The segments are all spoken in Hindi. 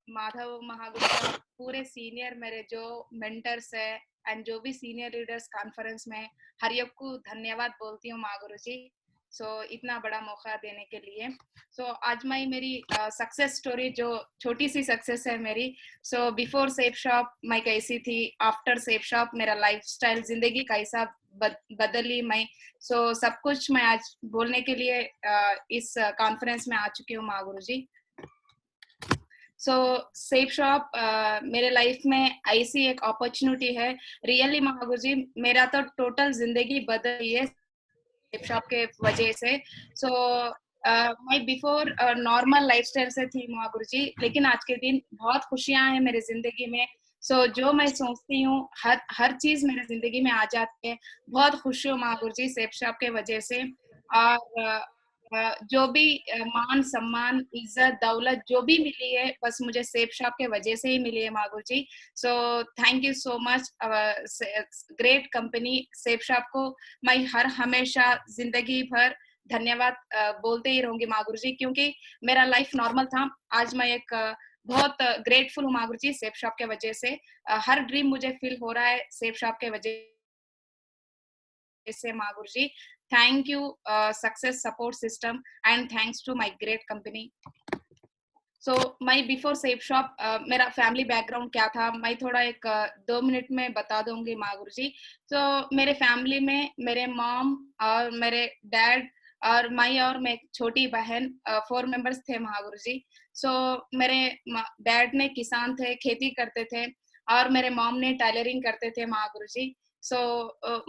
माधव महागुरु का पूरे सीनियर मेरे जो मेंटर्स है एंड जो भी सीनियर लीडर्स कॉन्फ्रेंस में हर एक को धन्यवाद बोलती हूँ महागुरु जी। इतना बड़ा मौका देने के लिए। आज मैं मेरी सक्सेस स्टोरी जो छोटी सी सक्सेस है मेरी। बिफोर सेफ शॉप मैं कैसी थी, आफ्टर सेफ शॉप मेरा लाइफस्टाइल जिंदगी कैसा बदली मैं। सब कुछ मैं आज बोलने के लिए इस कॉन्फ्रेंस में आ चुकी हूँ महागुरु जी। सेफ शॉप मेरे लाइफ में ऐसी एक अपॉर्चुनिटी है। रियली महागुरु जी, मेरा तो टोटल जिंदगी बदल गई है सेफ शॉप के वजह से। मैं बिफोर नॉर्मल लाइफस्टाइल से थी महागुरु जी, लेकिन आज के दिन बहुत खुशियां हैं मेरे जिंदगी में। जो मैं सोचती हूँ हर हर चीज मेरे जिंदगी में आ जाती है। बहुत खुश हूँ महागुरु जी सेफ शॉप के वजह से। और जो भी मान सम्मान इज्जत दौलत जो भी मिली है बस मुझे सेफ शॉप के वजह से ही मिली है Mahaguru ji. Thank you so much great company safe shop को। मैं हर हमेशा जिंदगी भर धन्यवाद बोलते ही रहूंगी महागुरु जी, क्योंकि मेरा लाइफ नॉर्मल था। आज मैं एक बहुत ग्रेटफुल हूँ महागुरु जी सेफ शॉप के वजह से। हर ड्रीम मुझे फील हो रहा है सेफ शॉप के वजह से Mahaguru ji. Thank you success support system and thanks to my great company. मैं बिफोर सेफ शॉप मेरा फैमिली बैकग्राउंड क्या था मैं थोड़ा एक 2 मिनट में बता दूंगी महागुरु जी। मेरे फैमिली में मेरे मॉम और मेरे डैड और मैं और मैं छोटी बहन 4 मेंबर्स थे महागुरु जी। मेरे डैड ने किसान थे, खेती करते थे, और मेरे मॉम ने टेलरिंग करते थे महागुरु जी।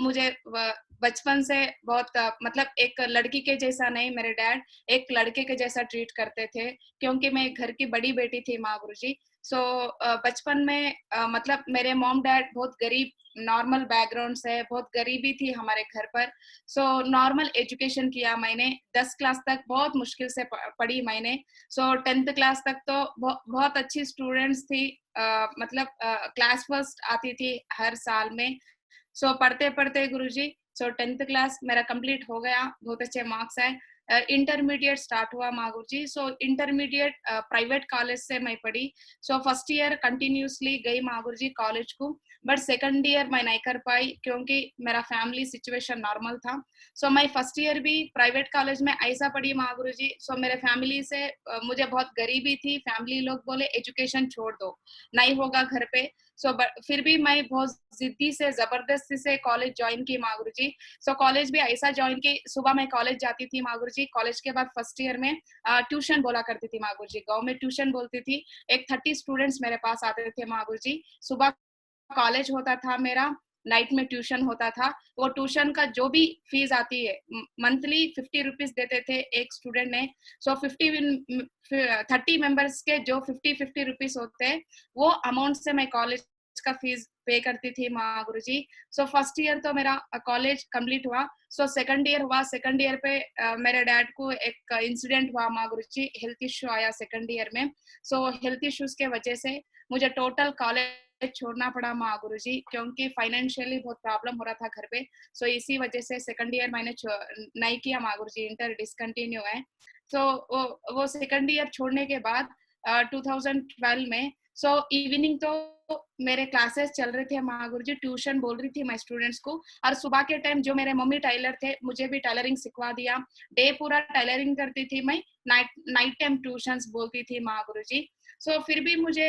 मुझे बचपन से बहुत मतलब एक लड़की के जैसा नहीं, मेरे डैड एक लड़के के जैसा ट्रीट करते थे, क्योंकि मैं घर की बड़ी बेटी थी महागुरु जी। बचपन में मतलब मेरे मॉम डैड बहुत गरीब नॉर्मल बैकग्राउंड से, बहुत गरीबी थी हमारे घर पर। नॉर्मल एजुकेशन किया मैंने, 10 क्लास तक बहुत मुश्किल से पढ़ी मैंने। 10th क्लास तक तो बहुत अच्छी स्टूडेंट्स थी, मतलब क्लास फर्स्ट आती थी हर साल में। पढ़ते पढ़ते गुरुजी 10th क्लास मेरा कंप्लीट हो गया, बहुत अच्छे मार्क्स आए। इंटरमीडिएट स्टार्ट हुआ महागुरु जी। इंटरमीडिएट प्राइवेट कॉलेज से मैं पढ़ी। फर्स्ट ईयर कंटिन्यूसली गई महागुरु जी कॉलेज को, बट सेकंड ईयर मैं नहीं कर पाई क्योंकि मेरा फैमिली सिचुएशन नॉर्मल था। मैं फर्स्ट ईयर भी प्राइवेट कॉलेज में ऐसा पढ़ी महागुरु जी। मेरे फैमिली से मुझे बहुत गरीबी थी, फैमिली लोग बोले एजुकेशन छोड़ दो, नहीं होगा घर पे। फिर भी मैं बहुत जिद्दी से जबरदस्ती से कॉलेज ज्वाइन की महागुरु जी। कॉलेज भी ऐसा ज्वाइन की, सुबह मैं कॉलेज जाती थी महागुरु जी, कॉलेज के बाद फर्स्ट ईयर में ट्यूशन बोला करती थी महागुरु जी, गांव में ट्यूशन बोलती थी। एक 30 स्टूडेंट्स मेरे पास आते थे महागुरु जी। सुबह कॉलेज होता था मेरा, नाइट में ट्यूशन होता था। वो ट्यूशन का जो भी फीस आती है मंथली 50 रुपीज देते थे एक स्टूडेंट ने। 30 मेंबर्स के जो 50 होते हैं, वो अमाउंट से मैं कॉलेज का फीस पे करती थी महागुरु जी। फर्स्ट ईयर तो मेरा कॉलेज कंप्लीट हुआ। सेकंड ईयर हुआ, सेकंड ईयर पे मेरे डैड को एक इंसिडेंट हुआ महागुरु जी, हेल्थ इश्यू आया सेकंड ईयर में। हेल्थ इश्यूज के वजह से मुझे टोटल कॉलेज छोड़ना पड़ा महागुरु जी, क्योंकि फाइनेंशियली बहुत प्रॉब्लम हो रहा था घर पे। इसी वजह से सेकंड ईयर मैंने नहीं किया महागुरु जी, इंटर डिसकंटिन्यू है। वो सेकंड ईयर छोड़ने के बाद 2012 में इवनिंग तो मेरे क्लासेस चल रहे थे महागुरु जी, ट्यूशन बोल रही थी मैं स्टूडेंट्स को। और सुबह के टाइम जो मेरे मम्मी टेलर थे, मुझे भी टेलरिंग सिखवा दिया। डे पूरा टेलरिंग करती थी मैं, नाइट टाइम ट्यूशंस बोलती थी महागुरु जी। फिर भी मुझे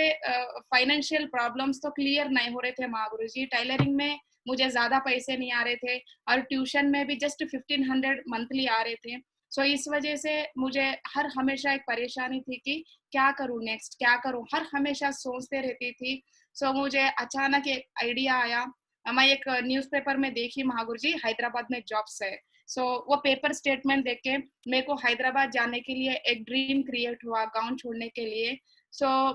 फाइनेंशियल प्रॉब्लम्स तो क्लियर नहीं हो रहे थे महागुरु जी। टेलरिंग में मुझे ज्यादा पैसे नहीं आ रहे थे, और ट्यूशन में भी जस्ट 1500 मंथली आ रहे थे। इस वजह से मुझे हर हमेशा एक परेशानी थी कि क्या करूं नेक्स्ट, क्या करूं, हर हमेशा सोचते रहती थी। मुझे अचानक एक आइडिया आया। मैं एक न्यूज़पेपर में देखी महागुरु जी, हैदराबाद में जॉब्स है। वो पेपर स्टेटमेंट देख के मेरे को हैदराबाद जाने के लिए एक ड्रीम क्रिएट हुआ गांव छोड़ने के लिए।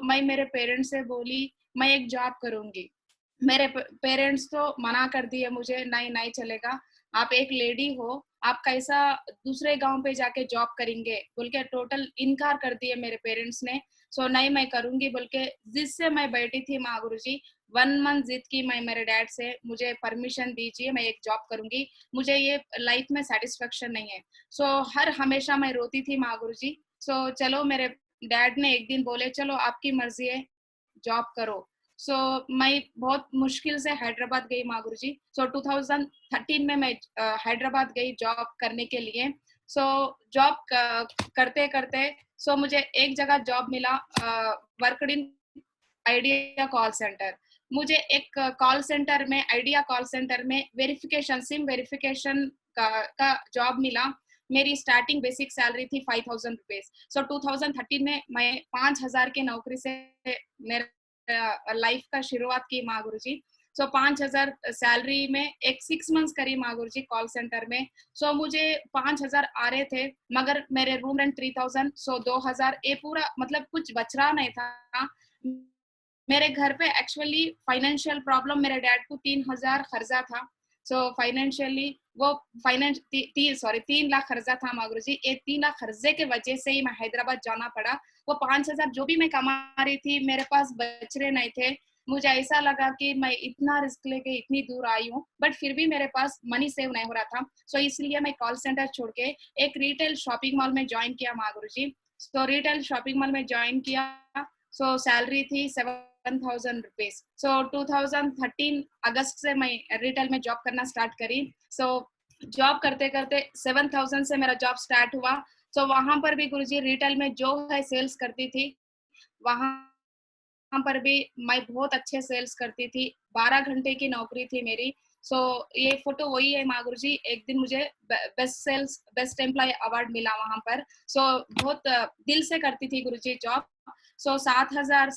मैं मेरे पेरेंट्स से बोली मैं एक जॉब करूंगी। मेरे पेरेंट्स तो मना कर दिए मुझे, नहीं नहीं चलेगा, आप एक लेडी हो, आप कैसा दूसरे गांव पे जाके जॉब करेंगे बोल के टोटल इनकार कर दिए मेरे पेरेंट्स ने। नहीं मैं करूंगी बोल के जिससे मैं बैठी थी महागुरु जी, 1 मंथ जिद की मैं मेरे डैड से, मुझे परमिशन दीजिए, मैं एक जॉब करूंगी, मुझे ये लाइफ में सेटिस्फेक्शन नहीं है। हर हमेशा मैं रोती थी महागुरु जी। चलो मेरे डैड ने एक दिन बोले चलो आपकी मर्जी है, जॉब करो। सो मैं बहुत मुश्किल से हैदराबाद गई माँ गुरुजी। सो 2013 में मैं हैदराबाद गई जॉब करने के लिए। सो जॉब करते करते मुझे एक जगह जॉब मिला, worked in idea call centre. मुझे एक कॉल सेंटर में, आइडिया कॉल सेंटर में वेरिफिकेशन, सिम वेरिफिकेशन का जॉब मिला। मेरी स्टार्टिंग बेसिक सैलरी थी 5000 रुपीज। सो 2013 में मैं 5000 की नौकरी से मेरे लाइफ का शुरुआत की माँ गुरुजी। सो 5000 सैलरी में एक 6 मंथ्स करी माँ गुरुजी कॉल सेंटर में। सो मुझे 5000 आ रहे थे, मगर मेरे रूम रेंट 3000, सो 2000, ये पूरा मतलब कुछ बच रहा नहीं था। मेरे घर पे एक्चुअली फाइनेंशियल प्रॉब्लम, मेरे डैड को 3000 खर्चा था। सो फाइनेंशियली वो फाइनेंस 3 लाख खर्चा था माँ गुरुजी। ये 3 लाख खर्चे के वजह से ही मैं हैदराबाद जाना पड़ा। वो 5000 जो भी मैं कमा रही थी मेरे पास बच रहे नहीं थे। मुझे ऐसा लगा कि मैं इतना रिस्क लेके इतनी दूर आई हूँ, बट फिर भी मेरे पास मनी सेव नहीं हो रहा था। सो इसलिए मैं कॉल सेंटर छोड़ के एक रिटेल शॉपिंग मॉल में ज्वाइन किया माँ गुरुजी। सो रिटेल शॉपिंग मॉल में ज्वाइन किया। सो सैलरी थी 7000 रुपीज। सो 2013 अगस्त से मैं रिटेल में जॉब करना स्टार्ट करी। सो जॉब करते करते 7000 से मेरा जॉब स्टार्ट हुआ। सो वहां पर भी गुरुजी रिटेल में जो है सेल्स करती थी, वहां पर भी मैं बहुत अच्छे सेल्स करती थी। 12 घंटे की नौकरी थी मेरी। सो ये फोटो वही है माँ गुरुजी। एक दिन मुझे बेस्ट एम्प्लॉय अवार्ड मिला वहां पर। सो बहुत दिल से करती थी गुरुजी जॉब। सो 7000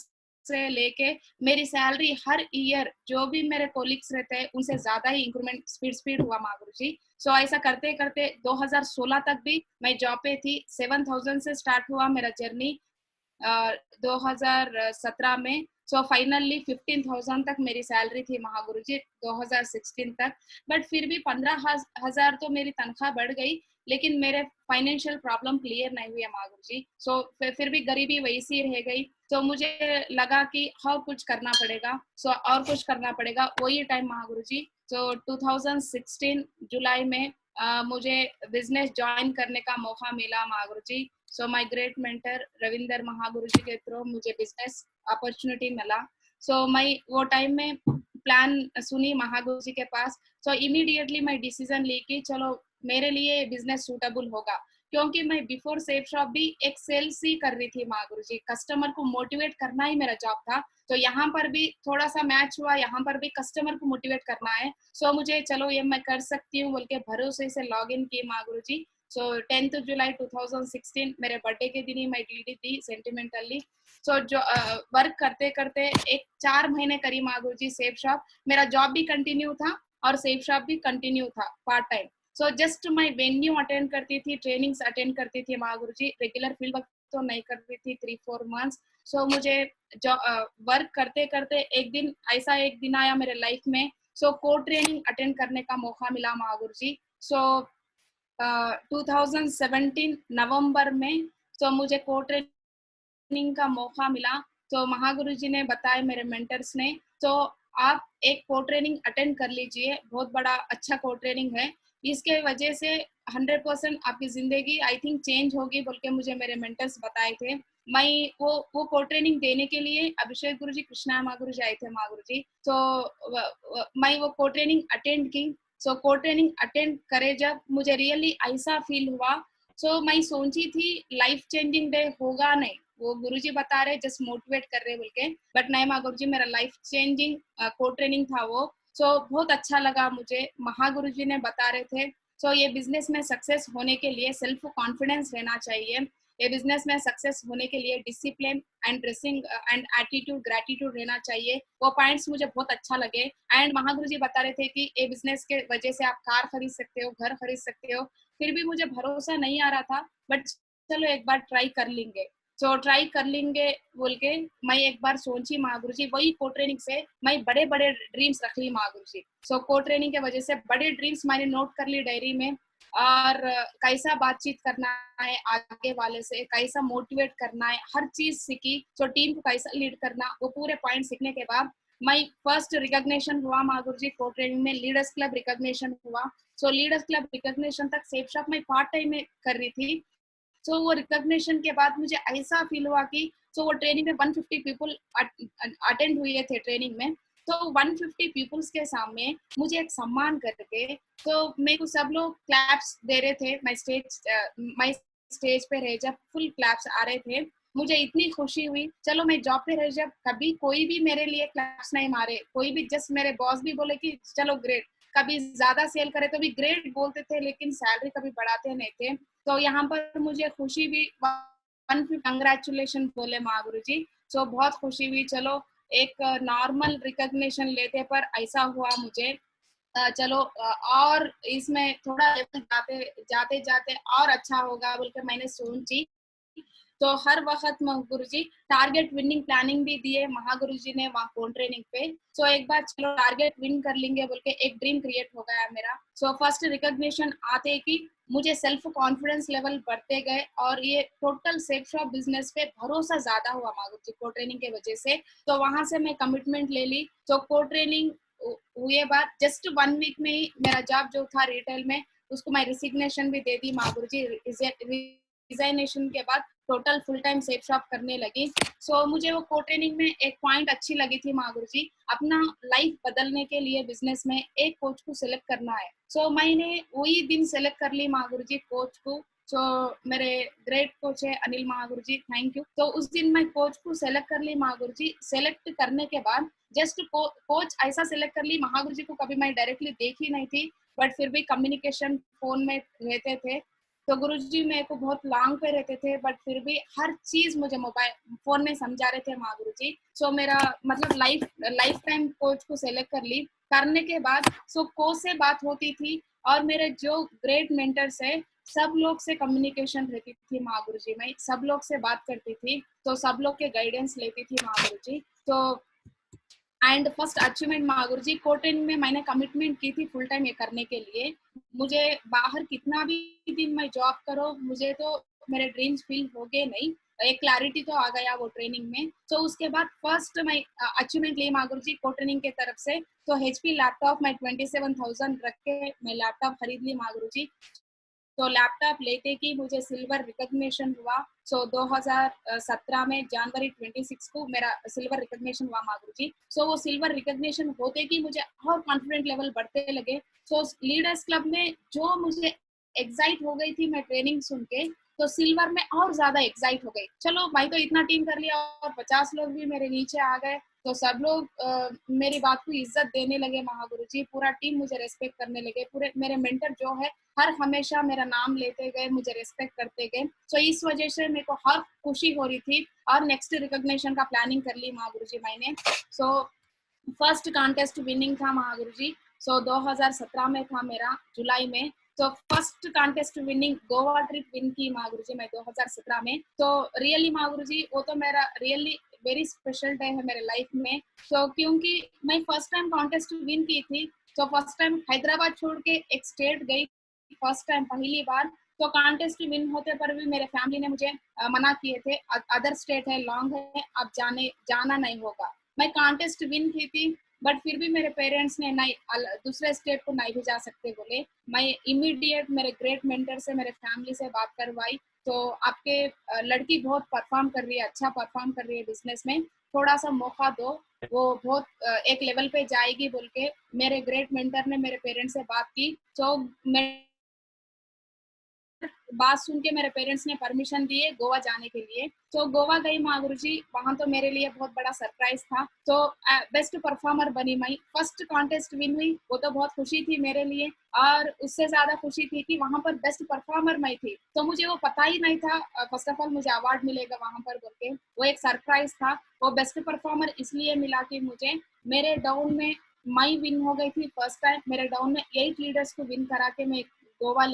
से लेके मेरी सैलरी हर ईयर जो भी मेरे कोलिग्स रहते हैं उनसे ज्यादा ही इंक्रीमेंट स्पीड हुआ माँ गुरुजी। सो ऐसा करते करते 2016 तक भी मैं जॉब पे थी। 7000 से स्टार्ट हुआ मेरा जर्नी 2017 में। सो फाइनली 15,000 तक मेरी सैलरी थी महागुरु जी 2016 तक। बट फिर भी 15,000 तो मेरी तनख्वाह बढ़ गई, लेकिन मेरे फाइनेंशियल प्रॉब्लम क्लियर नहीं हुई महागुरु जी। सो फिर भी गरीबी वैसी रह गई। तो मुझे लगा कि हाँ कुछ करना पड़ेगा। सो और कुछ करना पड़ेगा, वही टाइम महागुरु जी। सो 2016 जुलाई में मुझे बिजनेस ज्वाइन करने का मौका मिला Mahaguru ji. So my great mentor Ravinder Mahaguru ji के थ्रू मुझे बिजनेस अपॉर्चुनिटी मिला। सो मैं वो टाइम में प्लान सुनी महागुरु जी के पास। सो इमीडिएटली मैं डिसीजन ली कि चलो मेरे लिए बिजनेस सूटेबल होगा, क्योंकि मैं बिफोर सेफ शॉप भी एक सेल्स ही कर रही थी महागुरु जी। कस्टमर को मोटिवेट करना ही मेरा जॉब था। तो यहाँ पर भी थोड़ा सा मैच हुआ, यहाँ पर भी कस्टमर को मोटिवेट करना है। सो मुझे चलो ये मैं कर सकती हूँ बोल के भरोसे से लॉग इन की महागुरु जी। सो 10th जुलाई 2016 मेरे बर्थडे के दिन ही मैं डीडी दी सेंटिमेंटली। सो जो वर्क करते करते एक 4 महीने करी मागुरु जी सेफ शॉप। मेरा जॉब भी कंटिन्यू था और सेफ शॉप भी कंटिन्यू था पार्ट टाइम। सो जस्ट मैं वेन्यू अटेंड करती थी, ट्रेनिंग्स अटेंड करती थी मागुरु जी। रेगुलर फील्ड वर्क तो नहीं करती थी 3-4 मंथ्स। सो मुझे वर्क करते करते एक दिन आया मेरे लाइफ में। सो को ट्रेनिंग अटेंड करने का मौका मिला मागुरु जी। सो 2017 नवंबर में तो मुझे को ट्रेनिंग का मौका मिला। तो महागुरु जी ने बताया मेरे मेंटर्स ने, तो आप एक को ट्रेनिंग अटेंड कर लीजिए, बहुत बड़ा अच्छा को ट्रेनिंग है। इसके वजह से 100% आपकी जिंदगी आई थिंक चेंज होगी बोल के मुझे मेरे मेंटर्स बताए थे। मैं वो को ट्रेनिंग देने के लिए अभिषेक गुरु जी, कृष्णा महागुरु जी आए थे महागुरु जी। तो मैं वो को ट्रेनिंग अटेंड की। सो को ट्रेनिंग अटेंड करे जब मुझे रियली ऐसा फील हुआ। सो मैं सोची थी लाइफ चेंजिंग डे होगा नहीं, वो गुरुजी बता रहे जस्ट मोटिवेट कर रहे बोल के, बट नहीं माँ गुरुजी मेरा लाइफ चेंजिंग को ट्रेनिंग था वो। सो बहुत अच्छा लगा मुझे, महागुरु जी ने बता रहे थे। सो ये बिजनेस में सक्सेस होने के लिए सेल्फ कॉन्फिडेंस रहना चाहिए। ये बिजनेस में सक्सेस होने के लिए discipline and dressing and attitude, gratitude रहना चाहिए। वो पॉइंट्स मुझे बहुत अच्छा लगे। एंड महागुरु जी बता रहे थे कि ये बिजनेस के वजह से आप कार खरीद सकते हो, घर खरीद सकते हो। फिर भी मुझे भरोसा नहीं आ रहा था, बट चलो एक बार ट्राई कर लेंगे। सो ट्राई कर लेंगे बोल के मैं एक बार सोची महागुरु जी, वही को ट्रेनिंग से मैं बड़े बड़े ड्रीम्स रख ली महागुरु जी। सो को ट्रेनिंग के वजह से बड़े ड्रीम्स मैंने नोट कर ली डायरी में। और कैसा बातचीत करना है आगे वाले से, कैसा मोटिवेट करना है, हर चीज सीखी। सो टीम को कैसा लीड करना, वो पूरे पॉइंट सीखने के बाद मैं फर्स्ट रिकॉग्निशन हुआ महागुरु जी को ट्रेनिंग में, लीडर्स क्लब रिकॉग्निशन हुआ। सो लीडर्स क्लब रिकॉग्निशन तक सेफ शॉप में पार्ट टाइम में कर रही थी। सो वो रिकॉग्निशन के बाद मुझे ऐसा फील हुआ कि वो ट्रेनिंग में 150 पीपल अटेंड हुए थे ट्रेनिंग में। तो 150 पीपल्स के सामने मुझे एक सम्मान करके, तो मेरे को सब लोग क्लैप्स दे रहे थे। मैं स्टेज पे रह जब फुल क्लैप्स आ रहे थे, मुझे इतनी खुशी हुई। चलो मैं जॉब पे रह जब कभी कोई भी मेरे लिए क्लैप्स नहीं मारे, कोई भी, जस्ट मेरे बॉस भी बोले कि चलो ग्रेट, कभी ज्यादा सेल करे तो भी ग्रेट बोलते थे, लेकिन सैलरी कभी बढ़ाते नहीं थे। तो यहाँ पर मुझे खुशी भी, कंग्रेचुलेशन बोले महागुरु जी। सो बहुत खुशी हुई। चलो एक नॉर्मल रिकॉग्निशन लेते पर ऐसा हुआ मुझे। चलो और इसमें थोड़ा लेवल जाते जाते जाते और अच्छा होगा बोल के मैंने सोची। तो हर वक्त गुरु जी टारगेट विनिंग प्लानिंग भी दिए महागुरु जी ने वहाँ फोन ट्रेनिंग पे। सो एक बार चलो टारगेट विन कर लेंगे बोल के एक ड्रीम क्रिएट हो गया मेरा। सो फर्स्ट रिकॉग्निशन आते कि मुझे सेल्फ कॉन्फिडेंस लेवल बढ़ते गए, और ये टोटल सेफ शॉप बिजनेस पे भरोसा ज्यादा हुआ महागुरु जी को ट्रेनिंग के वजह से। तो वहां से मैं कमिटमेंट ले ली। तो को ट्रेनिंग हुए बाद जस्ट 1 वीक में ही मेरा जॉब जो था रिटेल में, उसको मैं रिसिग्नेशन भी दे दी महागुरु जी। रिजाइनेशन के बाद total full time safe shop करने लगी। सो मुझे वो को ट्रेनिंग में एक पॉइंट अच्छी लगी थी महागुरु जी, अपना लाइफ बदलने के लिए बिजनेस में एक कोच को सिलेक्ट करना है। सो मैंने वही दिन सेलेक्ट कर ली महागुरु जी कोच को। सो मेरे ग्रेट कोच है अनिल महागुरु जी, थैंक यू। तो उस दिन मैं कोच को सेलेक्ट कर ली महागुरु जी। सेलेक्ट करने के बाद जस्ट कोच ऐसा सेलेक्ट कर ली, महागुरु जी को कभी मैं डायरेक्टली देखी नहीं थी, बट फिर भी कम्युनिकेशन फोन में रहते थे। तो गुरुजी मेरे को बहुत लॉन्ग पे रहते थे, बट फिर भी हर चीज मुझे मोबाइल फोन में समझा रहे थे माँ गुरुजी। सो मेरा मतलब लाइफ टाइम कोच को सेलेक्ट कर ली। करने के बाद सो कोच से बात होती थी, और मेरे जो ग्रेट मेंटर्स है सब लोग से कम्युनिकेशन रहती थी माँ गुरुजी। मैं सब लोग से बात करती थी, तो सब लोग के गाइडेंस लेती थी माँ गुरुजी। तो एंड फर्स्ट अचीवमेंट महागुरु जी कोटेन में मैंने कमिटमेंट की थी फुल टाइम ये करने के लिए। मुझे बाहर कितना भी दिन मैं जॉब करो, मुझे तो मेरे ड्रीम्स फील हो गए नहीं, एक क्लैरिटी तो आ गया वो ट्रेनिंग में। तो उसके बाद फर्स्ट मैं अचीवमेंट ली महागुरु जी को ट्रेनिंग के तरफ से। तो HP लैपटॉप मैं 27,000 रख के मैं लैपटॉप खरीद ली महागुरु जी। तो लैपटॉप लेते कि मुझे सिल्वर रिकॉग्निशन हुआ। सो 2017 में जनवरी 26 को मेरा सिल्वर रिकॉग्निशन हुआ मागुरु जी। सो वो सिल्वर रिकॉग्निशन होते कि मुझे और कॉन्फिडेंट लेवल बढ़ते लगे। सो लीडर्स क्लब में जो मुझे एक्साइट हो गई थी मैं ट्रेनिंग सुन के, तो सिल्वर में और ज्यादा एक्साइट हो गई। चलो भाई तो इतना टीम कर लिया और 50 लोग भी मेरे नीचे आ गए, तो सब लोग मेरी बात को इज्जत देने लगे महागुरु जी। पूरा टीम मुझे रेस्पेक्ट करने लगे। पूरे मेरे मेंटर जो है हर हमेशा मेरा नाम लेते गए, मुझे रेस्पेक्ट करते गए। सो इस वजह से मेरे को हर खुशी हो रही थी। और नेक्स्ट रिकॉग्निशन का प्लानिंग कर ली महागुरु जी मैंने। सो फर्स्ट कॉन्टेस्ट विनिंग था महागुरु जी। सो 2017 में था मेरा जुलाई में। तो first contest winning Goa trip win की महागुरु जी मैं 2017 में। तो रियली महागुरु जी वो तो मेरा रियली वेरी स्पेशल डे है मेरे लाइफ में। तो क्योंकि मैं फर्स्ट टाइम कॉन्टेस्ट विन की थी। तो फर्स्ट टाइम हैदराबाद छोड़ के एक स्टेट गई, फर्स्ट टाइम पहली बार। तो कॉन्टेस्ट विन होते पर भी मेरे फैमिली ने मुझे मना किए थे, अदर स्टेट है, लॉन्ग है, अब जाना नहीं होगा। मैं कॉन्टेस्ट विन की थी, बट फिर भी मेरे पेरेंट्स ने नहीं, दूसरे स्टेट को नहीं भी जा सकते बोले। मैं इमीडिएट मेरे ग्रेट मेंटर से, मेरे फैमिली से बात करवाई। तो आपके लड़की बहुत परफॉर्म कर रही है, अच्छा परफॉर्म कर रही है बिजनेस में, थोड़ा सा मौका दो, वो बहुत एक लेवल पे जाएगी बोल के मेरे ग्रेट मेंटर ने मेरे पेरेंट्स से बात की। तो मैं बात सुन के मेरे पेरेंट्स ने परमिशन दिए गोवा जाने के लिए। तो गोवा गई माँ गुरुजी। वहां तो मेरे लिए बहुत बड़ा सरप्राइज था। तो बेस्ट परफॉर्मर बनी मैं, फर्स्ट कॉन्टेस्ट विन हुई, वो तो बहुत खुशी थी मेरे लिए। और उससे ज्यादा खुशी थी कि वहां पर बेस्ट परफॉर्मर मैं थी। तो मुझे वो पता ही नहीं था फर्स्ट ऑफ ऑल मुझे अवार्ड मिलेगा वहां पर बोल के, वो एक सरप्राइज था। वो बेस्ट परफॉर्मर इसलिए मिला कि मुझे मेरे डाउन में मैं विन हो गई थी फर्स्ट टाइम। मेरे डाउन में 8 लीडर्स को विन करा के मैं गोवा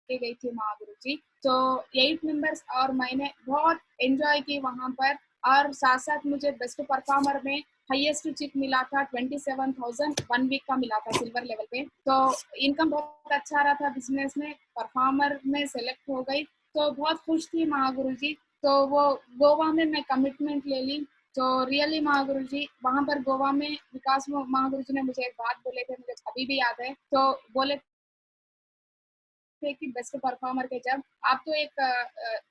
के गई थी महागुरु जी। तो 8 मेंबर्स और मैंने बहुत एंजॉय की वहां पर। और साथ साथ मुझे बेस्ट परफॉर्मर में हाईएस्ट चिप मिला था 27,000 1 वीक का मिला था सिल्वर लेवल पे। तो इनकम बहुत अच्छा रहा था बिजनेस में, परफॉर्मर में सेलेक्ट हो गई। तो बहुत खुश थी महागुरु जी। तो वो गोवा में मैं कमिटमेंट ले ली। तो रियली महागुरु जी वहां पर गोवा में विकास महागुरु जी ने मुझे एक बात बोले थे, मुझे अभी भी याद है। तो बोले थे कि बेस्ट परफॉर्मर के जब आप तो एक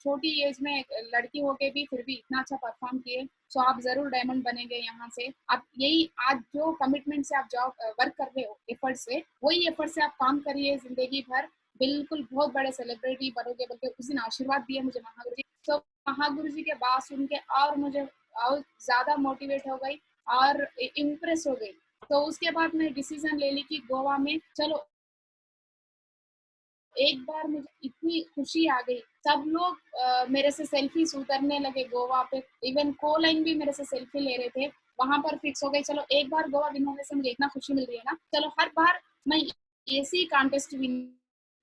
छोटी एज में एक लड़की होके भी फिर भी इतना अच्छा परफॉर्म किए, तो आप जरूर डायमंड बनेंगे यहाँ से। आप यही आज जो कमिटमेंट से आप जॉब वर्क कर रहे हो, एफर्ट से, वही एफर्ट से आप काम करिए जिंदगी भर, बिल्कुल बहुत बड़े सेलिब्रिटी बनोगे। बल्कि उस दिन आशीर्वाद दिए मुझे महागुरु जी, तो महागुरु जी के बात सुन के और मुझे और ज्यादा मोटिवेट हो गई और इम्प्रेस हो गई। तो उसके बाद मैं डिसीजन ले ली कि गोवा में चलो। एक बार मुझे इतनी खुशी आ गई, सब लोग मेरे से सेल्फीज उतरने लगे गोवा पे, इवन को लाइन भी मेरे से सेल्फी ले रहे थे। वहां पर फिक्स हो गई, चलो एक बार गोवा विन होने से मुझे इतना खुशी मिल रही है ना, चलो हर बार मैं ऐसी कॉन्टेस्ट विन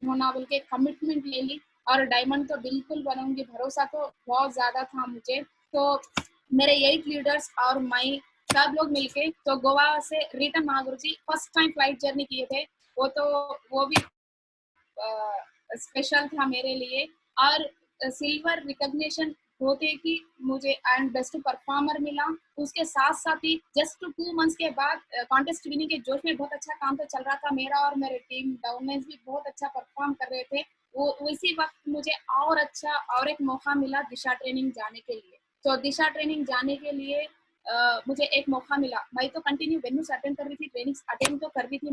होना बोल के कमिटमेंट ले ली। और डायमंड तो बिल्कुल बनूंगी, भरोसा तो बहुत ज्यादा था मुझे। तो मेरे 8 लीडर्स और मैं सब लोग मिलके तो गोवा से रिटर्न महागुरु जी फर्स्ट टाइम फ्लाइट जर्नी किए थे। वो तो वो भी स्पेशल था मेरे लिए। और सिल्वर रिकॉग्निशन होते कि मुझे एंड बेस्ट परफॉर्मर मिला। उसके साथ साथ ही जस्ट 2 मंथ्स के बाद कॉन्टेस्ट विनिंग के जोश में बहुत अच्छा काम तो चल रहा था मेरा, और मेरे टीम डाउनलाइंस भी बहुत अच्छा परफॉर्म कर रहे थे। वो उसी वक्त मुझे और अच्छा और एक मौका मिला दिशा ट्रेनिंग जाने के लिए। तो दिशा ट्रेनिंग जाने के लिए मुझे एक मौका मिला। मैं तो कंटिन्यू वेन्यूज अटेंड कर रही थी, ट्रेनिंग्स अटेंड तो कर रही थी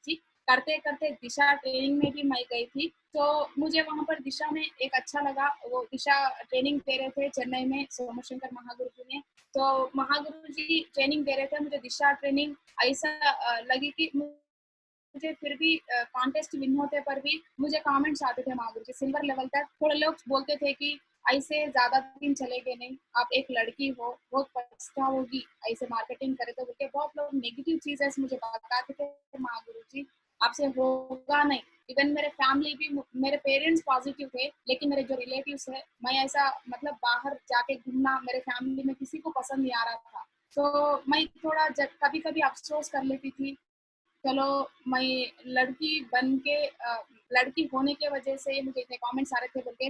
जी, करते करते दिशा ट्रेनिंग में भी मैं गई थी। तो मुझे वहां पर दिशा में एक अच्छा लगा, वो दिशा ट्रेनिंग दे रहे थे चेन्नई में सोमू शंकर महागुरु जी ने। तो महागुरु जी ट्रेनिंग दे रहे थे, मुझे दिशा ट्रेनिंग ऐसा लगी कि मुझे फिर भी कॉन्टेस्ट विन होते पर भी मुझे कमेंट्स आते थे महागुरु जी सिल्वर लेवल तक। थोड़े लोग बोलते थे कि ऐसे ज्यादा दिन चलेगे नहीं, आप एक लड़की हो, बहुत पछताओगी ऐसे मार्केटिंग करे तो, बोल के बहुत लोग नेगेटिव चीजें मुझे बताते थे महागुरु जी आपसे होगा नहीं। इवन मेरे फैमिली भी, मेरे पेरेंट्स पॉजिटिव थे, लेकिन मेरे जो रिलेटिव्स है, मैं ऐसा मतलब बाहर जाके घूमना मेरे फैमिली में किसी को पसंद नहीं आ रहा था। तो मैं थोड़ा कभी कभी अफसोस कर लेती थी, चलो मैं लड़की बन के लड़की होने के वजह से मुझे इतने कमेंट्स आ रहे थे बोल के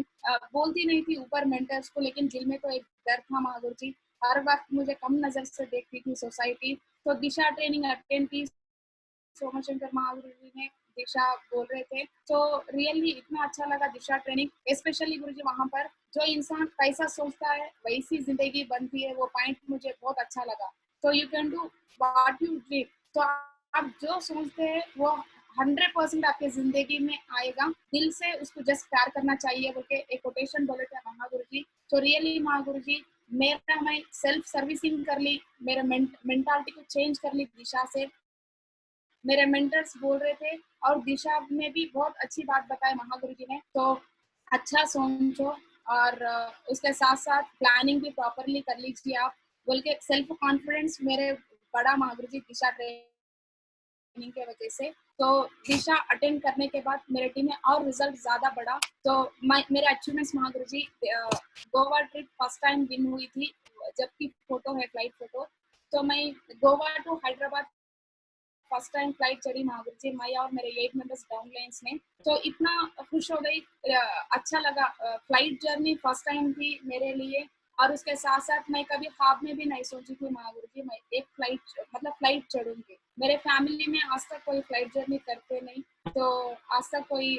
बोलती नहीं थी ऊपर मेंटर्स को, लेकिन दिल में तो एक डर था महागुरु जी। हर वक्त मुझे कम नजर से देखती थी सोसाइटी। तो दिशा ट्रेनिंग अटेंड की, सोमू शंकर महागुरु जी ने दिशा बोल रहे थे, तो रियली इतना अच्छा लगा दिशा ट्रेनिंग। स्पेशली गुरु जी वहां पर जो इंसान कैसा सोचता है वैसी जिंदगी बनती है, वो पॉइंट मुझे बहुत अच्छा लगा। तो you can do what you dream. तो आप जो सोचते हैं वो 100% आपके जिंदगी में आएगा। दिल से उसको जस्ट प्यार करना चाहिए बोल के एक कोटेशन बोले थे महागुरु जी। तो रियली महागुरु जी, मेरा मैं सेल्फ सर्विसिंग कर ली, मेरे मेंटालिटी को चेंज कर ली दिशा से। मेरे मेंटर्स बोल रहे थे और दिशा में भी बहुत अच्छी बात बताई महागुरु जी ने। तो अच्छा सोचो और उसके साथ साथ प्लानिंग भी प्रॉपरली कर लीजिए आप बोल के सेल्फ कॉन्फिडेंस मेरे बड़ा महागुरु जी दिशा ट्रेनिंग के वजह से। तो दिशा अटेंड करने के बाद मेरे टीम में और रिजल्ट ज्यादा बढ़ा। तो मेरे achievements Mahaguru ji, Goa trip first time win हुई थी, जबकि फोटो है फ्लाइट फोटो। तो मैं Goa to Hyderabad first time flight चढ़ी महावीर जी, मैं और मेरे 8 मेंबर्स डाउन लाइन्स में। तो इतना खुश हो गई, अच्छा लगा। फ्लाइट जर्नी फर्स्ट टाइम थी मेरे लिए। और उसके साथ साथ मैं कभी ख्वाब में भी नहीं सोची थी महावीर जी मैं एक फ्लाइट मतलब फ्लाइट चढ़ूंगी। मेरे फैमिली में आज तक कोई फ्लाइट जर्नी करते नहीं, तो आज तक कोई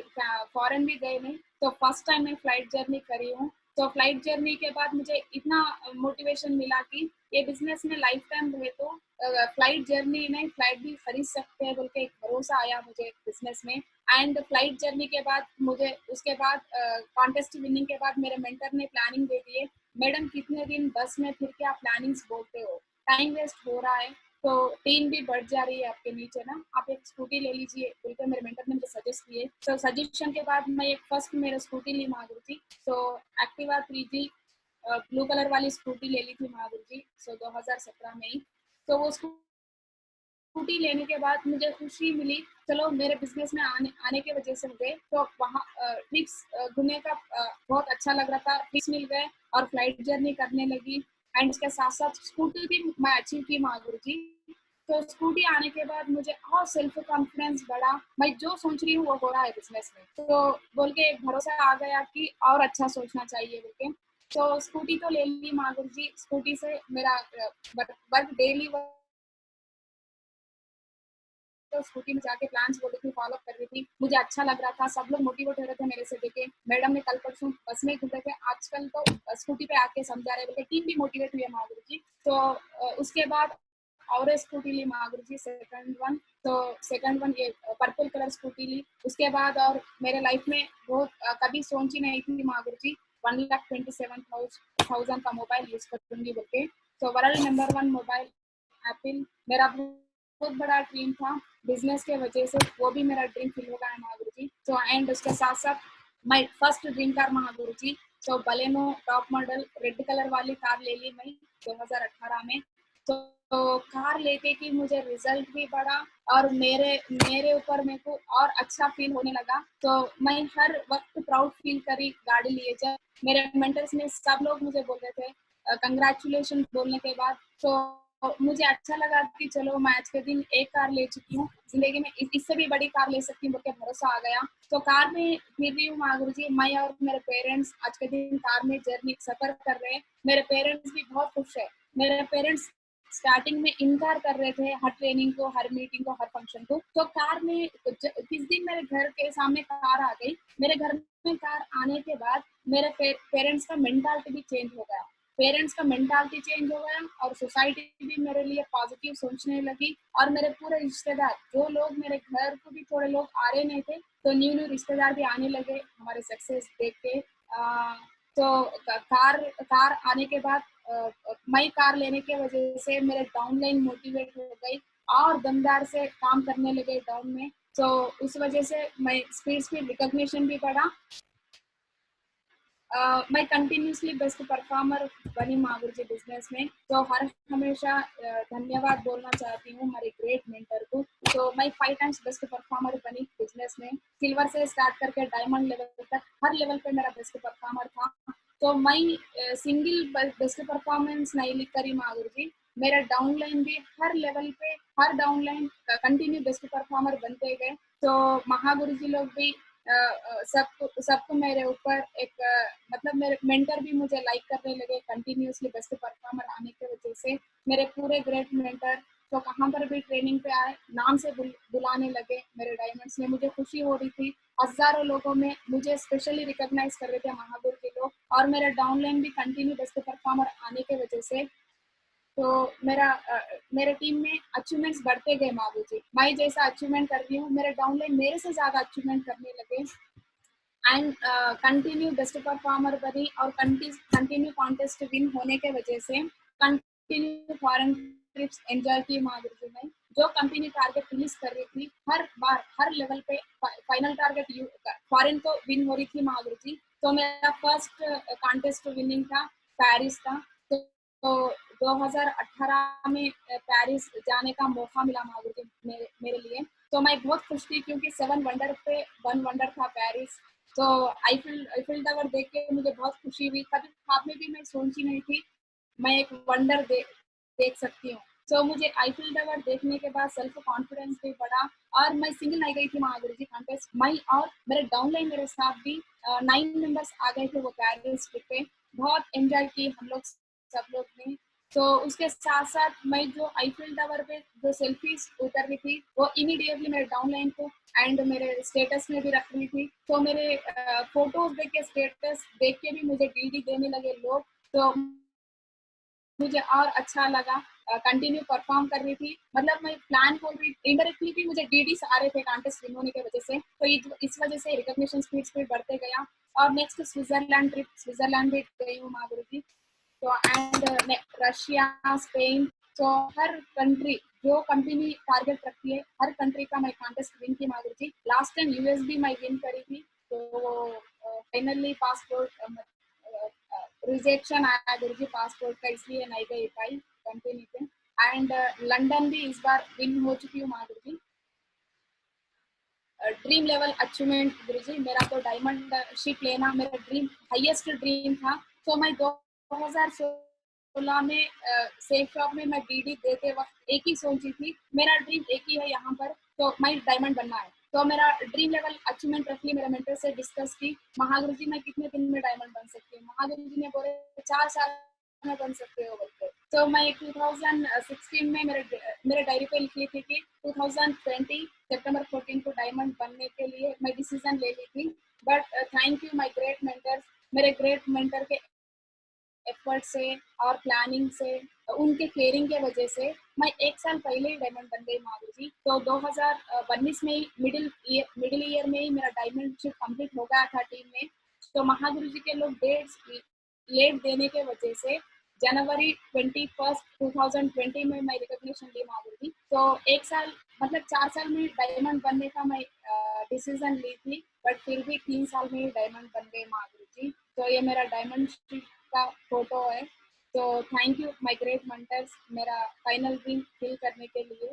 फॉरेन भी गए नहीं, तो फर्स्ट टाइम मैं फ्लाइट जर्नी करी हूँ। तो फ्लाइट जर्नी के बाद मुझे इतना मोटिवेशन मिला कि ये बिजनेस में लाइफ टाइम रहे तो फ्लाइट जर्नी में फ्लाइट भी खरीद सकते हैं बोल के एक भरोसा आया मुझे बिजनेस में। एंड फ्लाइट जर्नी के बाद मुझे उसके बाद कॉन्टेस्ट विनिंग के बाद मेरे मेंटर ने प्लानिंग दे दी है, मैडम कितने दिन बस में फिर के आप प्लानिंग्स बोलते हो, टाइम वेस्ट हो रहा है, तो टीम भी बढ़ जा रही है आपके नीचे ना, आप एक स्कूटी ले लीजिए बोलकर मेरे मेंटर ने मुझे सजेस्ट किए। तो सजेशन के बाद मैं एक फर्स्ट मेरा स्कूटी ली महागुरु जी। तो एक्टिवा 3G ब्लू कलर वाली स्कूटी ले ली थी महावीर जी, 2017 में ही। तो वो स्कूटी लेने के बाद मुझे खुशी मिली, चलो मेरे बिजनेस में आने की वजह से मुझे तो वहाँ ट्रिप्स घूमने का बहुत अच्छा लग रहा था, ट्रिप्स मिल गए और फ्लाइट जर्नी करने लगी। एंड उसके साथ साथ स्कूटी भी मैं अचीव की महागुरु जी। तो स्कूटी आने के बाद मुझे और सेल्फ कॉन्फिडेंस बढ़ा, मैं जो सोच रही हूँ वो हो रहा है बिजनेस में, तो बोल के एक भरोसा आ गया कि और अच्छा सोचना चाहिए बोल के। तो स्कूटी तो ले ली महागुरु जी, स्कूटी से मेरा वर्क डेली तो स्कूटी में जाके प्लान्स बोल रही थी, फॉलो कर रही थी, मुझे अच्छा लग रहा था, सब लोग मोटिवेट हो रहे थे मेरे से देखे। मैडम ने कल परसों बस में घूम रहे थे, आजकल तो स्कूटी पे आके समझा रहे बोलते, टीम भी मोटिवेट हुई है महागुरु जी। तो उसके बाद और स्कूटी ली महागुरु जी, सेकंड वन। तो सेकंड वन ये पर्पल कलर स्कूटी ली। उसके बाद और मेरे लाइफ में बहुत कभी सोची नहीं थी महागुरु जी 1,27,000 का मोबाइल यूज करूंगी बोल के। तो वर्ल्ड नंबर 1 मोबाइल एप्पल मेरा बहुत बड़ा ड्रीम था, बिजनेस के वजह से वो भी मेरा ड्रीम फिल हो गया है महागुरु जी। तो एंड उसके साथ साथ my first dream car Mahaguru जी, तो Baleno top model red colour वाली कार ले ली मैं 2018 में। तो कार लेके कि मुझे रिजल्ट भी बढ़ा और मेरे मेरे ऊपर मेरे को और अच्छा फील होने लगा। तो मैं हर वक्त प्राउड फील करी गाड़ी लिए। जब मेरे मेंटर्स ने सब लोग मुझे बोल रहे थे कंग्रेचुलेशन बोलने के बाद, तो मुझे अच्छा लगा कि चलो मैं आज के दिन एक कार ले चुकी हूँ, जिंदगी में इससे भी बड़ी कार ले सकती हूँ बोल के भरोसा आ गया। तो कार में फिर रही हूँ महागुरु जी, मैं और मेरे पेरेंट्स आज के दिन कार में जर्नी सफर कर रहे हैं। मेरे पेरेंट्स भी बहुत खुश है। मेरे पेरेंट्स स्टार्टिंग में इनकार कर रहे थे हर ट्रेनिंग को, हर मीटिंग को, हर फंक्शन को। तो कार में किस दिन मेरे घर के सामने कार आ गई, मेरे घर में कार आने के बाद मेरे पेरेंट्स का मेंटालिटी भी चेंज हो गया। पेरेंट्स का मेंटालिटी चेंज हो गया और सोसाइटी भी मेरे लिए पॉजिटिव सोचने लगी। और मेरे पूरे रिश्तेदार, जो लोग मेरे घर को भी थोड़े लोग आ रहे नहीं थे, तो न्यू न्यू रिश्तेदार भी आने लगे हमारे सक्सेस देख के। तो कार आने के बाद मैं कार लेने के वजह से मेरे डाउनलाइन मोटिवेट हो गई और दमदार से काम करने लगे डाउन में। तो उस वजह से मैं स्पीड रिकॉग्निशन भी बढ़ा। मैं कंटिन्यूसली बेस्ट परफॉर्मर बनी महागुरु जी बिजनेस में। तो हर हमेशा धन्यवाद बोलना चाहती हूँ हमारे ग्रेट मेंटर को। तो मैं 5 टाइम्स बेस्ट परफॉर्मर बनी बिजनेस में, सिल्वर से स्टार्ट करके डायमंड लेवल तक हर लेवल पे मेरा बेस्ट परफॉर्मर था। तो मैं सिंगल बेस्ट परफॉर्मेंस नहीं लिख करी महागुरु जी, मेरा डाउनलाइन भी हर लेवल पे, हर डाउनलाइन कंटिन्यू बेस्ट परफॉर्मर बनते गए। तो महागुरु जी लोग भी सबको मेरे ऊपर एक मतलब मेरे मेंटर भी मुझे लाइक करने लगे कंटिन्यूसली बेस्ट परफॉर्मर आने की वजह से। मेरे पूरे ग्रेट मेंटर तो कहाँ पर भी ट्रेनिंग पे आए नाम से बुलाने लगे मेरे डायमंड्स में। मुझे खुशी हो रही थी, हजारों लोगों में मुझे स्पेशली रिकॉग्नाइज कर रहे थे महागुरु के लोग। और मेरा डाउनलाइन भी कंटिन्यू बेस्ट परफॉर्मर आने की वजह से तो मेरे टीम में अचीवमेंट्स बढ़ते गए महागुरु जी। मैं जैसा अचीवमेंट कर रही हूँ, मेरे डाउनलाइन मेरे से ज्यादा अचीवमेंट करने लगे। एंड कंटिन्यू बेस्ट परफॉर्मर बनी और कंटिन्यू कॉन्टेस्ट विन होने के वजह से कंटिन्यू फॉरेन ट्रिप्स एंजॉय की महागुरु जी ने। जो कंपनी टारगेट रिलीज कर रही थी हर बार हर लेवल पे फाइनल टारगेट फॉरेन तो विन हो रही थी महागुरु जी। तो मेरा फर्स्ट कॉन्टेस्ट विनिंग था पेरिस का। तो 2018 में पेरिस जाने का मौका मिला महागुरु जी मेरे लिए। तो मैं बहुत खुश थी क्योंकि 7 वंडर पे 1 वंडर था पेरिस। तो आईफिल टावर देख के मुझे बहुत खुशी हुई। कभी ख्वाब में भी मैं सोची नहीं थी मैं एक वंडर देख सकती हूँ। तो मुझे आईफिल टावर देखने के बाद सेल्फ कॉन्फिडेंस भी बढ़ा। और मैं सिंगल नहीं गई थी महागुरु जी कॉन्टेस्ट, मैं और मेरे डाउनलाइन मेरे साथ भी 9 मेंबर्स आ गए थे वो पेरिस ट्रिप पे। बहुत एंजॉय की हम लोग सब लोग ने। तो उसके साथ साथ मैं जो आईफिल टावर पे जो सेल्फीज उतर रही थी वो इमीडिएटली मेरे डाउनलाइन को एंड मेरे स्टेटस में भी रख रही थी। तो मेरे फोटोज देख के स्टेटस देख के भी मुझे डीडी देने लगे लोग। तो मुझे और अच्छा लगा, कंटिन्यू परफॉर्म कर रही थी। मतलब मैं प्लान खोल रही इनडायरेक्टली भी मुझे डीडीस आ रहे थे कॉन्टेस्ट विन होने की वजह से। तो इस वजह से रिकॉग्निशन स्पीड बढ़ते गया। और नेक्स्ट स्विट्जरलैंड ट्रिप, स्विट्जरलैंड भी गई हूँ महागुरु जी। तो एंड रशिया, स्पेन, तो हर कंट्री जो कंपनी टारगेट रखती है हर कंट्री का मैं कॉन्टेस्ट विन की महागुरु जी। लास्ट टाइम यूएस भी मैं विन करी थी। तो फाइनली पासपोर्ट रिजेक्शन आया गुरु जी पासपोर्ट का, इसलिए नहीं गई पाई कंपनी पे। एंड लंदन भी इस बार विन हो चुकी हूँ महागुरु जी। ड्रीम लेवल अचीवमेंट गुरु जी, मेरा तो डायमंड शिप लेना मेरा ड्रीम हाईएस्ट ड्रीम था। तो मैं 2016 में सेफ शॉप में मैं डीडी देते वक्त एक ही सोची थी मेरा ड्रीम एक ही है यहाँ पर, तो मैं डायमंड बनना है। तो मेरा ड्रीम लेवल अचीवमेंट रख ली, मेरे मेंटर से डिस्कस की महागुरु जी मैं कितने दिन में डायमंड बन सकती हूँ। महागुरु जी ने बोले 4 साल में बन सकते हो बोलते। तो मैं 2016 में मेरे डायरी पे लिखी थी कि 2020 सितंबर 14 को डायमंड बनने के लिए मैं डिसीजन ले ली थी। But thank you my great mentors, मेरे ग्रेट मेंटर के एफर्ट से और प्लानिंग से, उनके केयरिंग के वजह से मैं 1 साल पहले ही डायमंड बन गई माधुरी। तो 2019 में ही मिडिल ईयर में ही मेरा डायमंडशिप कंप्लीट हो गया था टीम में। तो महागुरु जी के लोग डेट्स लेट देने के वजह से जनवरी 21 2020 में मैं रिकॉग्निशन ली माधुरी। तो 1 साल मतलब 4 साल में डायमंड बनने का मैं डिसीजन ली थी, बट फिर भी 3 साल में ही डायमंड बन गए माधुरी जी। तो ये मेरा डायमंड का फोटो है। तो thank you my great mentors मेरा फाइनल ड्रीम फिल करने के लिए।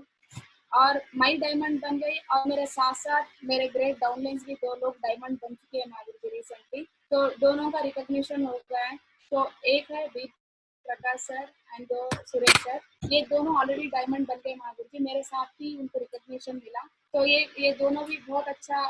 और मैं डायमंड बन गई और मेरे साथ साथ मेरे ग्रेट डाउनलाइंस भी 2 लोग डायमंड बन चुके हैं माधुरी जी रिसेंटली। तो दोनों का रिकॉग्निशन हो गया है। तो एक है B Prakash sir and Suresh sir, ये दोनों ऑलरेडी डायमंड बन गए माधुरी जी, मेरे साथ ही उनको रिकॉग्निशन मिला। तो ये दोनों भी बहुत अच्छा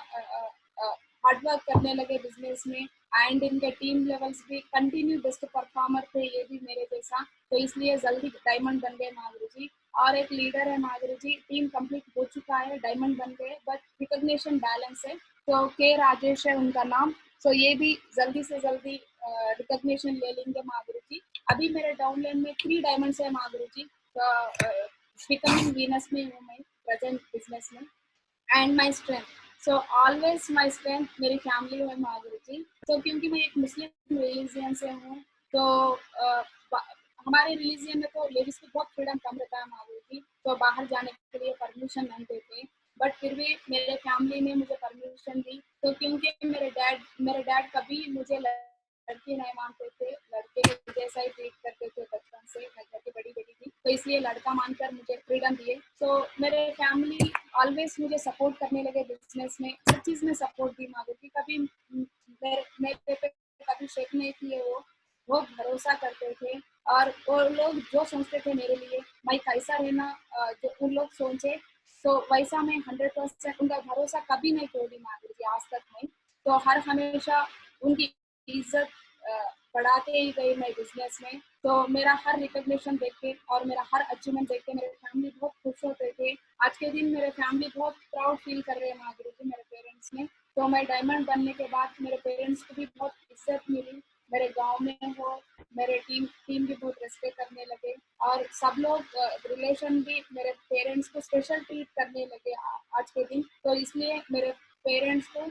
हार्ड वर्क करने लगे बिजनेस में, एंड इनके टीम लेवल्स भी कंटिन्यू बेस्ट परफॉर्मर थे ये भी मेरे जैसा। तो इसलिए जल्दी डायमंड बन गए माधुरी जी। और एक लीडर है माधुरी जी, टीम कंप्लीट हो चुका है, डायमंड बन गए, बट रिकॉग्निशन बैलेंस है। तो के राजेश है उनका नाम। तो ये भी जल्दी से जल्दी रिकॉग्निशन ले लेंगे माधुरी जी। अभी मेरे डाउनलाइन में 3 डायमंड्स है माधुरी जी। बिकमिंग वीनस में हूँ मैं प्रेजेंट बिजनेस में। And my strength, so always my strength मेरी फैमिली है माधुरी जी। तो क्योंकि मैं एक मुस्लिम रिलीजियन से हूँ, तो हमारे रिलीजियन में तो लेडीज को बहुत फ्रीडम कम रहता है माधुरी जी। तो बाहर जाने के लिए परमिशन नहीं देते, बट फिर भी मेरे फैमिली ने मुझे परमिशन दी। तो क्योंकि मेरे डैड कभी मुझे लड़की नहीं मानते थे, लड़के के जैसा ही ट्रीट करते थे बचपन से, मैं घर की बड़ी बेटी थी, तो इसलिए लड़का मानकर मुझे फ्रीडम दिए। तो मेरे फैमिली ऑलवेज मुझे सपोर्ट करने लगे बिजनेस में, हर चीज में सपोर्ट दी माधुरी। कभी मेरे पे कभी शेक नहीं किए, वो बहुत भरोसा करते थे। और वो लोग जो सोचते थे मेरे लिए मैं कैसा रहना, जो उन लोग सोचे, तो वैसा मैं 100% उनका भरोसा कभी नहीं तोड़ी माधुरी जी, आज तक नहीं। तो हर हमेशा उनकी इज्जत बढ़ाते ही गई मैं बिजनेस में। तो मेरा हर रिकॉग्निशन देख के और मेरा हर अचीवमेंट देख के मेरे फैमिली बहुत खुश होते थे। आज के दिन मेरे फैमिली बहुत प्राउड फील कर रहे हैं माधुरी जी मेरे पेरेंट्स में। तो मैं डायमंड बनने के बाद मेरे पेरेंट्स को भी बहुत इज्जत मिली, मेरे गांव में हो, मेरे टीम भी बहुत रेस्पेक्ट करने लगे। और सब लोग रिलेशन भी मेरे पेरेंट्स को स्पेशल ट्रीट करने लगे आज के दिन। तो इसलिए मेरे पेरेंट्स को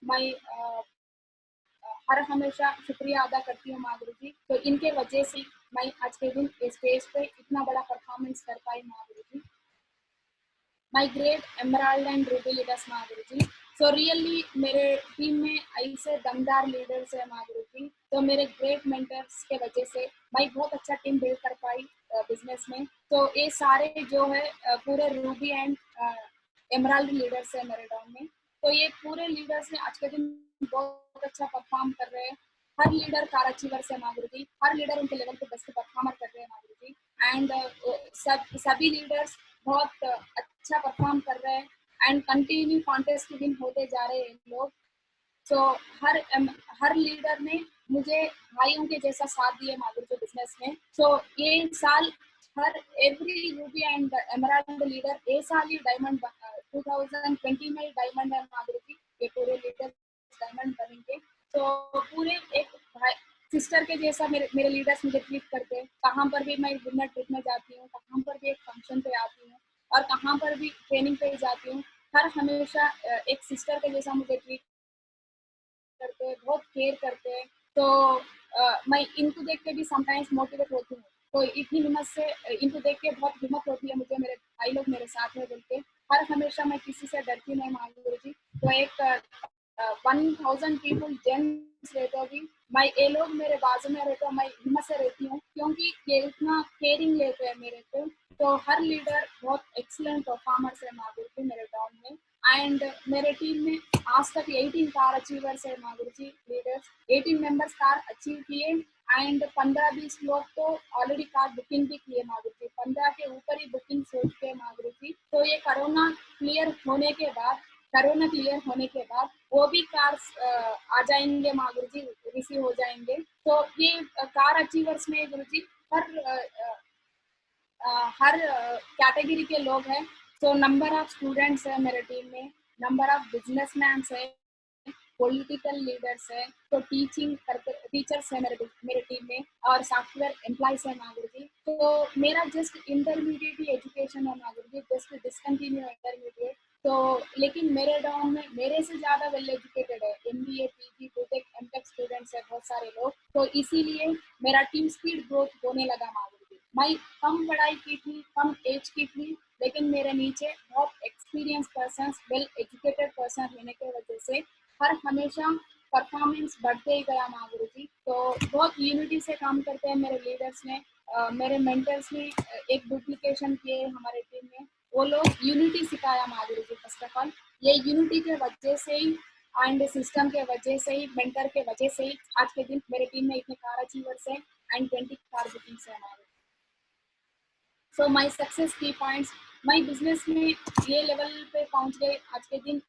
मैं हर हमेशा शुक्रिया अदा करती हूँ माधुरी जी। तो इनके वजह से मैं आज के दिन स्टेज पे इतना बड़ा परफॉर्मेंस कर पाई Madhuri ji. My great emerald and ruby leaders Madhuri ji. So really मेरे टीम में ऐसे दमदार लीडर्स है माधुरी जी। तो मेरे ग्रेट मेंटर्स के वजह से मैं बहुत अच्छा टीम बिल्ड कर पाई बिजनेस में। तो ये सारे जो है पूरे रूबी एंड एमराल्ड लीडर्स है मेरे डाउन में। तो ये पूरे लीडर्स ने आज के दिन बहुत अच्छा परफॉर्म कर रहे हैं। हर लीडर कार अचीवर है माधुरी जी, हर लीडर उनके लेवल पे बेस्ट परफॉर्मर कर रहे हैं माधुरी जी। एंड सभी लीडर्स बहुत अच्छा परफॉर्म कर रहे हैं, एंड कंटिन्यू कॉन्टेस्ट विन होते जा रहे हैं लोग। तो हर लीडर ने मुझे भाइयों के जैसा साथ दिया माधुरी के बिजनेस में। तो ये साल हर every ruby and emerald leader ये साल ही डायमंड 2020 में डायमंड है माधुरी जी। ये पूरे लीडर डायमंड बनेंगे। तो पूरे एक भाई सिस्टर के जैसा मेरे लीडर्स मुझे ट्रीट करते हैं। कहाँ पर भी मैं विनर ट्रिप में जाती हूँ, कहाँ पर भी एक फंक्शन पे आती हूँ, और कहाँ पर भी ट्रेनिंग पे जाती हूँ, हर हमेशा एक सिस्टर के जैसा मुझे ट्रीट करते हैं, बहुत केयर करते हैं। तो मैं इनको देख के भी समटाइम्स मोटिवेट होती हूँ। तो इतनी हिम्मत से इनको देख के बहुत हिम्मत होती है मुझे, मेरे भाई लोग मेरे साथ में बोल के। हर हमेशा मैं किसी से डरती नहीं माधुरी जी। तो एक 1000 पीपल जेंट्स रहते भी, मैं ये लोग मेरे बाजू में रहते मैं हिम्मत से रहती हूँ, क्योंकि ये इतना केयरिंग लेते हैं मेरे पे। तो हर लीडर बहुत एक्सीलेंट परफॉर्मर्स है माधुरी जी मेरे टाउन में। एंड मेरे टीम में आज तक 18 कार अचीवर्स है माधुरी जी लीडर्स, 18 मेंबर्स कार अचीव किए। एंड 15-20 लोग तो ऑलरेडी कार बुकिंग भी किए माधुरी जी, 15 के ऊपर ही बुकिंग हो चुके हैं माधुरी जी। तो ये कोरोना क्लियर होने के बाद वो भी कार्स आ जाएंगे माधुरी जी, रिसीव हो जाएंगे। तो ये कार अचीवर्स में गुरु जी हर हर कैटेगरी के लोग हैं। तो नंबर ऑफ स्टूडेंट्स है मेरे टीम में, नंबर ऑफ बिजनेसमैन है, पॉलिटिकल लीडर्स है, तो टीचिंग करते टीचर्स है मेरे टीम में, और सॉफ्टवेयर एम्प्लॉयज है माधुरी जी। तो मेरा जस्ट इंटरमीडिएट एजुकेशन है Madhuri ji, just discontinue intermediate. तो लेकिन मेरे डाउन में मेरे से ज्यादा वेल एजुकेटेड है, MBA PG BTech MTech students है बहुत सारे लोग। तो इसीलिए मेरा टीम स्पीड ग्रोथ होने लगा माधुरी जी। मैं कम पढ़ाई की थी, कम एज की थी, लेकिन मेरे नीचे बहुत experience person, well educated person रहने की वजह से हर हमेशा परफॉर्मेंस बढ़ते ही गया माधुरी जी। तो बहुत यूनिटी से काम करते हैं मेरे लीडर्स ने, मेरे मेंटर्स ने एक डुप्लीकेशन किए हमारे टीम में, वो लोग यूनिटी सिखाया माधुरी जी। फर्स्ट ऑफ ऑल ये यूनिटी के वजह से ही एंड सिस्टम के वजह से ही, मेंटर के वजह से ही आज के दिन मेरे टीम में इतने कार अचीवर्स हैं एंड 20 कार बुकिंग्स है हमारे। सो माई सक्सेस की पॉइंट्स, माई बिजनेस में ये लेवल पे पहुंच गए आज के दिन,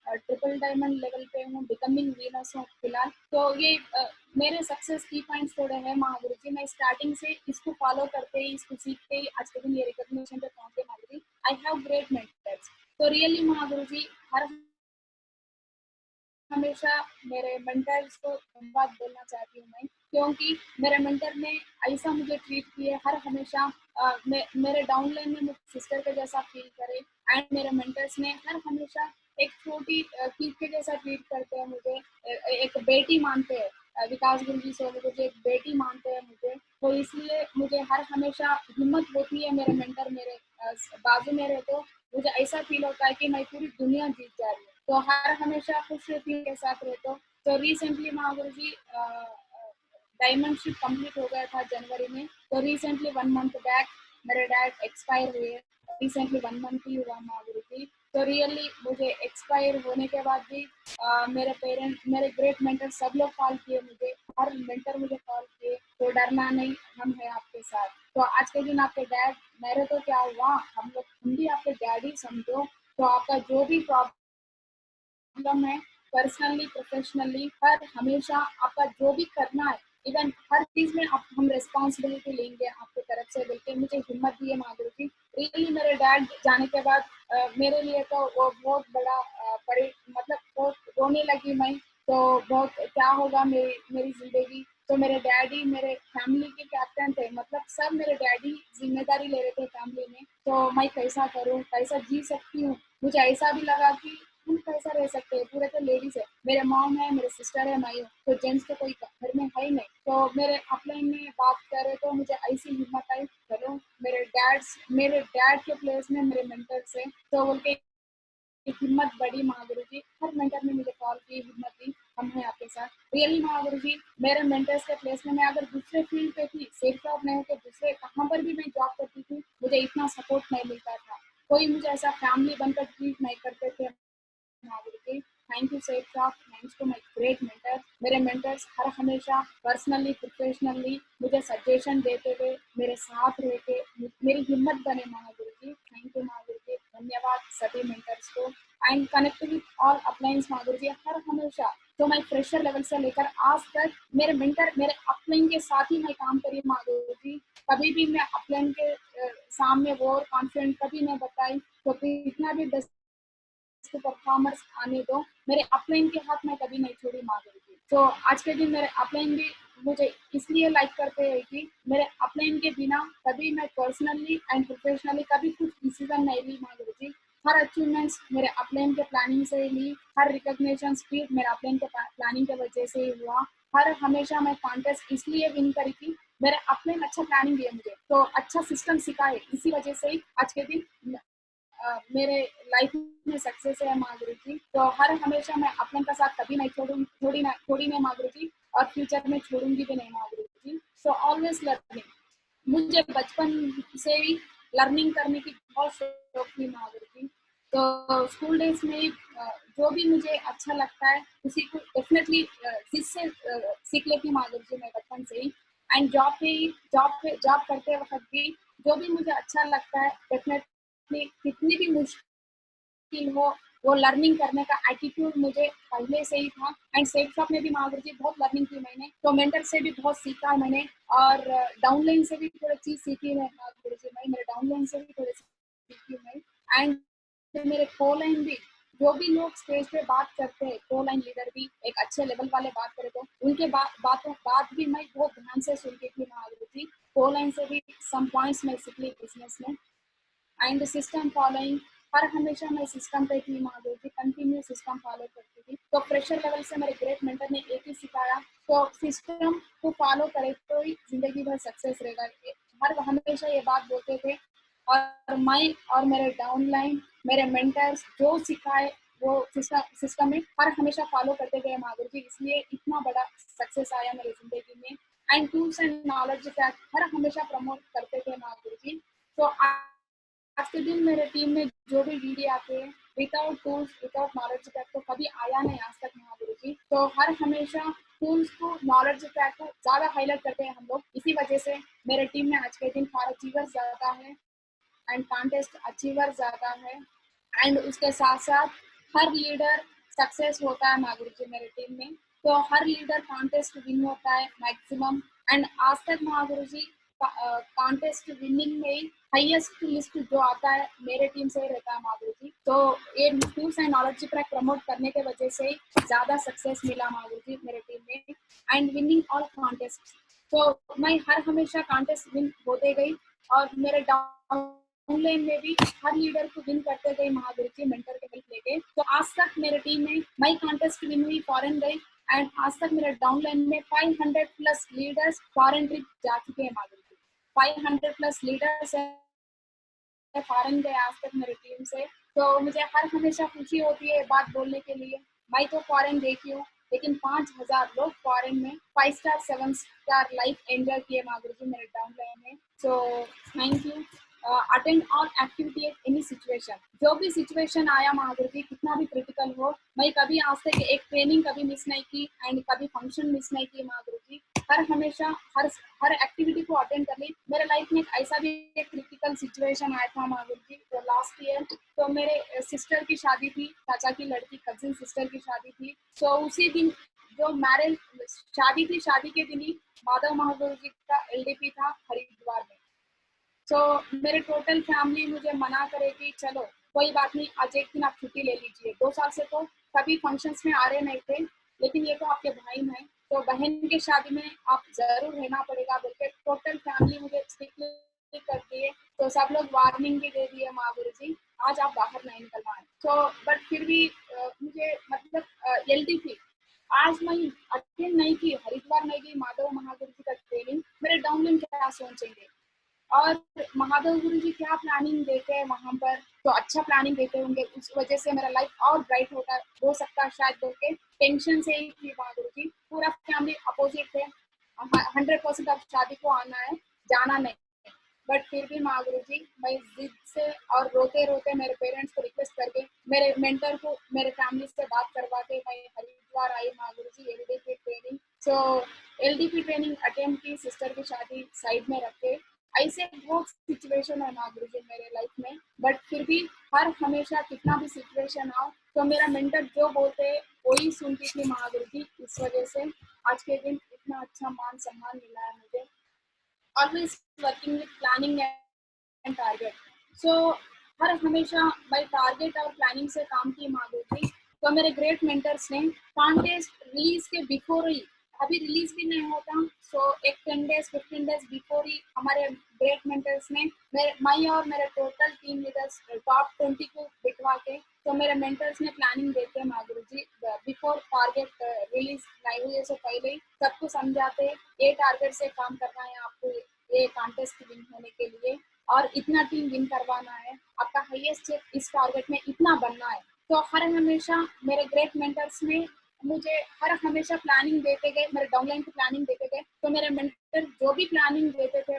ट्रिपल डायमंड लेवल पे हूँ, बिकमिंग वीनर्स हूँ फिलहाल। तो ये मेरे सक्सेस की पॉइंट्स थोड़े हैं महागुरु जी। मैं स्टार्टिंग से इसको फॉलो करते ही, इसको सीखते ही आज के दिन ये रिकॉग्निशन पे पहुंचे Mahaguru ji. I have great mentors. तो रियली महागुरु जी हर हमेशा मेरे मेंटर्स को धन्यवाद बोलना चाहती हूँ मैं, क्योंकि मेरे मेंटर ने ऐसा मुझे ट्रीट किए हर हमेशा, मेरे डाउन लाइन में मुझे सिस्टर के जैसा फील करे, एंड मेरे मेंटर्स ने हर हमेशा एक छोटी चीज के जैसा ट्रीट करते हैं मुझे, एक बेटी मानते हैं। विकास गुरु जी से मुझे एक बेटी मानते हैं मुझे। तो इसलिए मुझे हर हमेशा हिम्मत होती है, मेरे मेंटर मेरे बाजू में रहे तो मुझे ऐसा फील होता है कि मैं पूरी दुनिया जीत जा रही हूँ। तो हर हमेशा खुश रहती हूँ के साथ रहे तो रिसेंटली महागुरु जी डायमंड शिप कंप्लीट हो गया था जनवरी में। तो रिसेंटली 1 मंथ बैक मेरे डैड एक्सपायर हुए, रिसेंटली 1 मंथ ही हुआ महागुरु जी। तो रियली मुझे एक्सपायर होने के बाद भी मेरे पेरेंट, मेरे ग्रेट मेंटर सब लोग कॉल किए मुझे, हर मेंटर मुझे कॉल किए, तो डरना नहीं, हम हैं आपके साथ। तो आज के दिन आपके डैड, मेरे तो क्या हुआ, हम भी आपके डैडी समझो। तो आपका जो भी प्रॉब्लम है, पर्सनली प्रोफेशनली, हर हमेशा आपका जो भी करना है, इवन हर चीज में आप हम रिस्पॉन्सिबिलिटी लेंगे आपकी तरफ से, बोल के मुझे हिम्मत दी है माधुरी जी। रियली मेरे डैड जाने के बाद मेरे लिए तो वो बहुत बड़ा बड़ी मतलब बहुत रोने लगी मैं। तो बहुत क्या होगा मेरी जिंदगी। तो मेरे डैडी मेरे फैमिली के कैप्टन थे, मतलब सब मेरे डैडी जिम्मेदारी ले रहे थे फैमिली में। तो मैं कैसा करूँ, कैसा जी सकती हूँ। मुझे ऐसा भी लगा कि हम कैसा रह सकते हैं, पूरे तो लेडीज है, मेरे मॉम है, मेरे सिस्टर है, मैं हूँ, तो जेंट्स तो कोई घर में है ही नहीं। तो मेरे अपलाइन में बात करे तो मुझे ऐसी हिम्मत आई, चलो मेरे डैड के प्लेस में मेरे मेंटर्स है, तो बोल के हिम्मत बढ़ी महागुरु जी। हर मेंटर ने मुझे कॉल की, हिम्मत दी, हम हैं आपके साथ। रियली महागुरु जी मेरे मेंटर्स के प्लेस में मैं अगर दूसरे फील्ड पे थी, सेल्फ जॉब नहीं होकर दूसरे कहाँ पर भी मैं जॉब करती थी, मुझे इतना सपोर्ट नहीं मिलता था, कोई मुझे ऐसा फैमिली बनकर ट्रीट नहीं करते थे Mahavir ji. Thank you safe talk, thanks to my great mentor. मेरे मेंटर्स हर हमेशा पर्सनली प्रोफेशनली मुझे सजेशन देते हुए मेरे साथ रह के मेरी हिम्मत बने महावीर जी। थैंक यू महावीर जी, धन्यवाद सभी मेंटर्स को। And connect with all अपलाइंस Mahavir ji हर हमेशा। तो मैं फ्रेशर लेवल से लेकर आज तक मेरे मेंटर मेरे अपलाइन के साथ ही मैं काम करी महावीर जी। कभी भी मैं अपलाइन के सामने वो कॉन्फिडेंट कभी नहीं बताई, तो कितना भी परफॉर्मर्स आने दो, मेरे अपलाइन के हाथ में कभी नहीं छोड़ी माधुरी जी। तो आज के दिन मेरे अपलाइन भी मुझे इसलिए लाइक करते हैं कि मेरे अपलाइन के बिना कभी मैं पर्सनली एंड प्रोफेशनली कभी कुछ डिसीजन नहीं ली माधुरी जी। हर अचीवमेंट्स मेरे अपलाइन के प्लानिंग से ही ली, हर रिकॉग्निशन स्पीड मेरे अपलाइन के प्लानिंग के वजह से ही हुआ। हर हमेशा मैं कॉन्टेस्ट इसलिए विन करी थी, मेरे अपलाइन अच्छा प्लानिंग दिए मुझे, तो अच्छा सिस्टम सिखाए, इसी वजह से ही आज के दिन मेरे लाइफ में सक्सेस है माधुरी जी। तो हर हमेशा मैं अपने का साथ कभी नहीं छोड़ी नहीं माधुरी जी, और फ्यूचर में छोड़ूंगी भी नहीं माधुरी जी। सो ऑलवेज लर्निंग, मुझे बचपन से ही लर्निंग करने की बहुत शौक थी माधुरी जी। तो स्कूल डेज में जो भी मुझे अच्छा लगता है उसी को डेफिनेटली जिससे सीख लेती माधुरी जी मैं बचपन से ही। एंड जॉब करते वक्त भी जो भी मुझे अच्छा लगता है डेफिनेटली कितनी भी मुश्किल हो, वो लर्निंग करने का एटीट्यूड मुझे पहले से ही था। एंड सेल्फ शॉप में भी माधुरी जी बहुत लर्निंग की मैंने, तो मेंटर से भी बहुत सीखा मैंने, और डाउनलाइन से भी थोड़ी चीज सीखी है माधुरी जी। मैं मेरे डाउनलाइन को लाइन भी, जो भी लोग स्टेज पे बात करते हैं, को लाइन लीडर भी एक अच्छे लेवल वाले बात करे तो उनके बात भी मैं बहुत ध्यान से सुनती थी माधुरी जी। को लाइन से भी सम पॉइंट्स मैं सीख ली बिजनेस में। एंड सिस्टम फॉलोइंग, हर हमेशा मैं सिस्टम पे थी माधुरी जी, कंटिन्यू सिस्टम फॉलो करती थी। तो प्रेशर लेवल से मेरे ग्रेट मेंटर ने एक ही सिखाया, तो सिस्टम को फॉलो करे तो ही जिंदगी भर सक्सेस रहेगा। हर हमेशा ये बात बोलते थे, और मैं और मेरे डाउनलाइन, मेरे मेंटर्स जो सिखाए वो सिस्टम में हर हमेशा फॉलो करते गए माधुरी जी, इसलिए इतना बड़ा सक्सेस आया मेरी जिंदगी में। एंड टूल्स एंड नॉलेज हर हमेशा प्रमोट करते थे माधुरी जी। तो आज के दिन मेरे टीम में जो भी वीडियो आते हैं, without tools without knowledge pack तो कभी आया नहीं आज तक महागुरु जी। तो हर हमेशा टूल्स को, नॉलेज पैक को ज्यादा हाईलाइट करते हैं हम लोग। इसी वजह से मेरे टीम में आज के दिन फॉर अचीवर ज्यादा है एंड कॉन्टेस्ट अचीवर ज्यादा है। एंड उसके साथ साथ हर लीडर सक्सेस होता है महागुरु जी मेरे टीम में। तो हर लीडर कॉन्टेस्ट विन होता है मैक्सिमम। एंड आज तक महागुरु जी कॉन्टेस्ट विनिंग में हाईएस्ट लिस्ट जो आता है मेरे टीम से ही रहता है महागुरु जी। तो ये tools and knowledge track promote करने के वजह से ज्यादा सक्सेस मिला महागुरु जी मेरे टीम में। एंड विनिंग ऑल कॉन्टेस्ट, तो मैं हर हमेशा कॉन्टेस्ट विन होते गई, और मेरे डाउनलाइन में भी हर लीडर को विन करते गई महागुरु जी मेंटर के हेल्प लेके। तो आज तक मेरे टीम में मैं कॉन्टेस्ट विन हुई, फॉरेन गई, एंड आज तक मेरे डाउनलाइन में 500 प्लस लीडर्स फॉरेन ट्रिप जा चुके हैं महागुरु जी। 500 प्लस लीडर्स फॉरेन गए आज तक मेरी टीम से। तो मुझे हर हमेशा खुशी होती है बात बोलने के लिए। मैं तो फॉरेन देखी हूँ, लेकिन 5000 लोग फॉरेन में 5 स्टार 7 स्टार लाइफ एंजॉय किए माधुरी जी मेरे डाउनलाइन में। So thank you. Attend all activity at any situation, जो भी सिचुएशन आया माधुरी जी, कितना भी क्रिटिकल हो, मैं कभी आज तक एक ट्रेनिंग कभी मिस नहीं की एंड कभी फंक्शन मिस नहीं की माधुरी जी। हर हमेशा हर एक्टिविटी को अटेंड कर ली। मेरे लाइफ में ऐसा भी एक क्रिटिकल सिचुएशन आया था माधुरी जी, तो लास्ट ईयर तो मेरे सिस्टर की शादी थी, चाचा की लड़की कजिन सिस्टर की शादी थी। तो उसी दिन जो मैरिज शादी थी, शादी के दिन ही माधव महागुरु जी का एलडीपी था हरिद्वार में। तो मेरे टोटल फैमिली मुझे मना करे कि चलो कोई बात नहीं, आज एक दिन आप छुट्टी ले लीजिए। 2 साल से तो कभी फंक्शंस में आ रहे नहीं थे, लेकिन ये तो आपके भाई हैं, तो बहन की शादी में आप जरूर रहना पड़ेगा बोल के टोटल फैमिली मुझे स्ट्रिक्टली करती है। तो सब लोग वार्निंग भी दे दिए महागुरु जी, आज आप बाहर नहीं निकलना है। तो बट फिर भी मुझे मतलब एलडीपी आज मैं अटेंड नहीं की, हरिद्वार नहीं गई माधव महागुरु जी का ट्रेनिंग, मेरे डाउनलाइन क्या सोचेंगे, और महादेव गुरु जी क्या प्लानिंग देते हैं वहां पर, तो अच्छा प्लानिंग देते होंगे, उस वजह से मेरा लाइफ और ब्राइट होता हो सकता है शायद बोल के टेंशन से ही थी महागुरु जी। पूरा फैमिली अपोजिट थे, 100% अब शादी को आना है, जाना नहीं। बट फिर भी महागुरु जी मैं जिद से और रोते रोते मेरे पेरेंट्स को रिक्वेस्ट करके मेरे मेंटर को मेरे फैमिली से बात करवा के मैं हरिद्वार आई महागुरु जी एलडीपी ट्रेनिंग। सो एलडीपी ट्रेनिंग अटेंड की, सिस्टर की शादी साइड में रख के। ऐसे बहुत सिचुएशन है माधुरी जी मेरे लाइफ में, बट फिर भी हर हमेशा कितना भी सिचुएशन आओ तो मेरा मेंटर जो बोलते वही सुनती थी महागुरु जी। इस वजह से आज के दिन इतना अच्छा मान सम्मान मिला है मुझे। Always working with planning and target. So हर हमेशा मैं टारगेट और प्लानिंग से काम की माधुरी जी। तो मेरे ग्रेट मेंटर्स ने कॉन्टेस्ट रिलीज के बिफोर ही, अभी रिलीज भी नहीं होता, सो एक 10 डेज 15 डेज बिफोर ही हमारे ग्रेट मेंटर्स ने मैं और मेरे टोटल टीम लीडर्स टॉप 20 को बिठवा के, तो मेरे मेंटर्स ने प्लानिंग देते हैं माधुरी जी बिफोर टारगेट रिलीज नहीं हुए से पहले ही सबको समझाते, ये टारगेट से काम करना है आपको, ये कॉन्टेस्ट विन होने के लिए, और इतना टीम विन करवाना है, आपका हाईएस्ट इस टारगेट में इतना बनना है। तो हर हमेशा मेरे ग्रेट मेंटर्स ने मुझे हर हमेशा प्लानिंग देते गए, मेरे डाउनलाइन की प्लानिंग देते गए। तो मेरे मेंटर जो भी प्लानिंग देते थे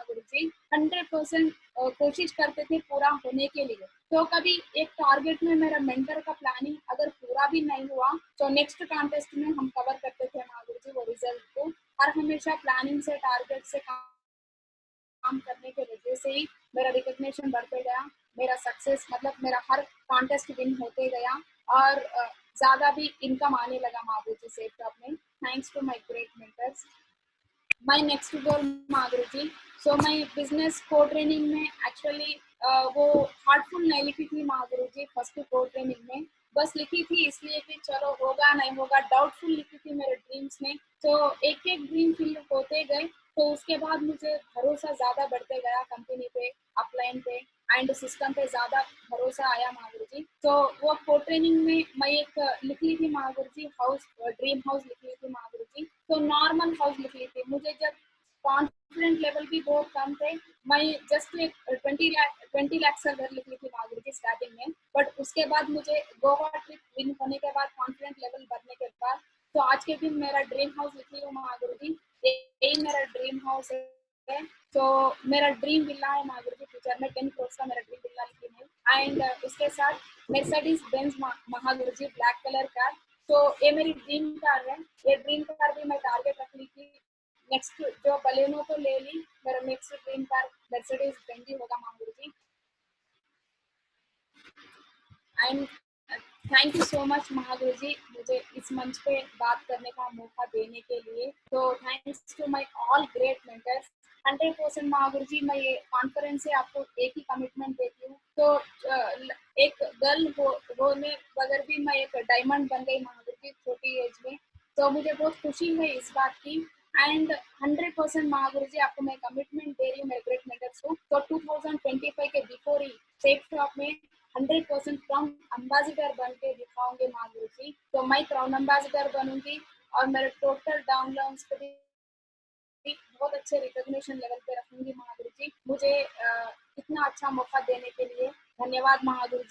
गुरु जी 100% कोशिश करते थे पूरा होने के लिए। तो कभी एक टारगेट में मेरा मेंटर का प्लानिंग अगर पूरा भी नहीं हुआ तो नेक्स्ट कॉन्टेस्ट में हम कवर करते थे गुरु जी वो रिजल्ट को। हर हमेशा प्लानिंग से, टारगेट से काम करने के वजह से ही मेरा रिकग्निशन बढ़ते गया, मेरा सक्सेस मतलब मेरा हर कॉन्टेस्ट विन होते गया, और ज्यादा भी इनकम आने लगा माधुरी जी सेफ जॉब में, thanks to my great mentors. My next goal Madhuri ji, so मैं बिजनेस को ट्रेनिंग में एक्चुअली वो हार्टफुल नहीं लिखी थी महागुरु जी फर्स्ट कोर ट्रेनिंग में, बस लिखी थी इसलिए कि चलो होगा नहीं होगा, डाउटफुल लिखी थी मेरे ड्रीम्स में। तो एक एक ड्रीम फिल होते गए, तो उसके बाद मुझे भरोसा ज्यादा बढ़ते गया कंपनी पे, अपलाइन पे एंड सिस्टम पे ज्यादा भरोसा आया महागुरु जी। तो वो कोर ट्रेनिंग में मैं एक लिख ली थी महागुरु जी, हाउस ड्रीम हाउस लिख ली थी महागुरु जी। तो नॉर्मल हाउस लिख ली थी, मुझे जब कॉन्फिडेंट लेवल भी बहुत कम थे, मैं जस्ट एक 20 लाख से घर लिख ली थी महागुरु जी स्टार्टिंग में। बट उसके बाद मुझे गोवा ट्रिप विन होने के बाद, कॉन्फिडेंट लेवल बढ़ने के बाद, तो आज के दिन मेरा ड्रीम हाउस लिख ली हूँ महागुरु जी। यही मेरा ड्रीम हाउस है। तो मेरा ड्रीम विला है महागुरु जी, फ्यूचर में 10 करोड़ का मेरा ड्रीम विला लिखी है। एंड उसके साथ मर्सिडीज बेंज महागुरु जी ब्लैक कलर कार। तो ये मेरी ड्रीम कार है। ये ड्रीम कार भी मैं टारगेट रख ली थी, नेक्स्ट जो बलेनो तो ले ली, मेरा next dream car Mercedes Benz ही होगा Mahaguru ji. And thank you so much Mahaguru ji, मुझे इस मंच पे बात करने का मौका देने के लिए। तो thanks to my all great mentors. 100% Mahaguru ji, मैं ये कॉन्फ्रेंस से आपको एक ही कमिटमेंट देती हूँ। तो एक गर्ल होने बगैर भी मैं एक डायमंड बन गई महागुरु जी छोटी एज में। तो मुझे बहुत खुशी है इस बात की। एंड 100% महागुरु जी आपको मैं कमिटमेंट दे रही हूँ मेरे ग्रेट मेंटर्स को। तो 2025 के बिफोर ही सेफ शॉप में 100% क्राउन अम्बासिडर बन के दिखाऊंगे महागुरु जी। तो मैं क्राउन अम्बासिडर बनूंगी और मेरे टोटल डाउनलाउंस पे भी बहुत अच्छे रिकॉग्निशन लेवल पे रखूंगी महागुरु जी। मुझे इतना अच्छा मौका देने के लिए धन्यवाद महागुरु जी।